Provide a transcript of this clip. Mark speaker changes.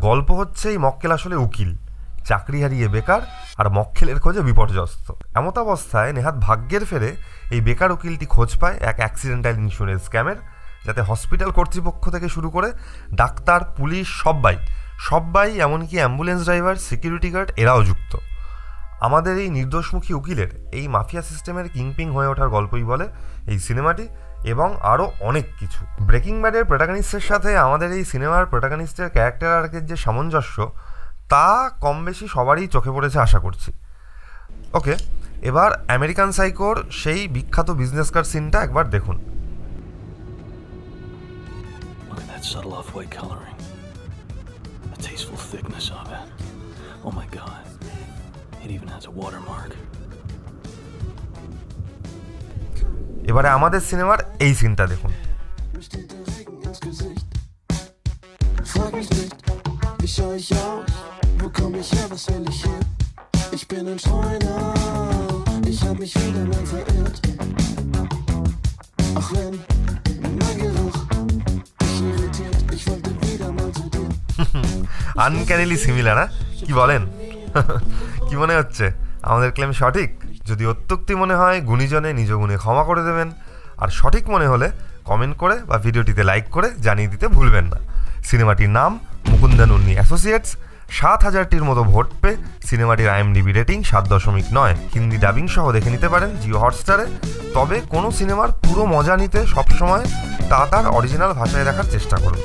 Speaker 1: গল্প হচ্ছে এই মক্কেল আসলে উকিল, চাকরি হারিয়ে বেকার আর মক্কেলের খোঁজে বিপর্যস্ত। এমত অবস্থায় নেহাত ভাগ্যের ফেরে এই বেকার উকিলটি খোঁজ পায় এক অ্যাক্সিডেন্টাল ইন্স্যুরেন্স স্ক্যামের, যাতে হসপিটাল কর্তৃপক্ষ থেকে শুরু করে ডাক্তার, পুলিশ সবাই এমনকি অ্যাম্বুলেন্স ড্রাইভার, সিকিউরিটি গার্ড এরাও যুক্ত। আমাদের এই নির্দোষমুখী উকিলের এই মাফিয়া সিস্টেমের কিংপিং হয়ে ওঠার গল্পই বলে এই সিনেমাটি, এবং আরও অনেক কিছু। ব্রেকিং ব্যাডের প্রোটাগনিস্টের সাথে আমাদের এই সিনেমার প্রোটাগনিস্টের ক্যারেক্টার আর্কের যে সামঞ্জস্য, তা কম বেশি সবারই চোখে পড়েছে আশা করছি। ওকে, এবার আমেরিকান সাইকোর সেই বিখ্যাত বিজনেস কার্ড সিনটা একবার দেখুন।
Speaker 2: Subtle off-white coloring, the tasteful thickness of it. Oh my god, it even has a watermark.
Speaker 1: এবারে আমাদের সিনেমার এই সিনটা দেখুন।
Speaker 3: Frag mich nicht, wie schau ich aus? Wo komm ich her, was will ich hier? Ich bin ein Streuner, ich hab mich wieder mal verirrt. Auch wenn mein Geruch mich irritiert, ich wollte wieder mal zu dir.
Speaker 1: Uncannily similar, না কি বলেন? কি মনে হচ্ছে আমাদের claim সঠিক? যদি অত্যুক্তি মনে হয় গুণীজনে নিজ গুণে ক্ষমা করে দেবেন, আর সঠিক মনে হলে কমেন্ট করে বা ভিডিওটিতে লাইক করে জানিয়ে দিতে ভুলবেন না। সিনেমাটির নাম মুকুন্দন উন্নি অ্যাসোসিয়েটস। ৭,০০০টির মতো ভোট পেয়ে সিনেমাটির IMDb রেটিং 7.9। হিন্দি ডাবিং সহ দেখে নিতে পারেন জিও হটস্টারে। তবে কোনো সিনেমার পুরো মজা নিতে সবসময় তা তার অরিজিনাল ভাষায় দেখার চেষ্টা করুন।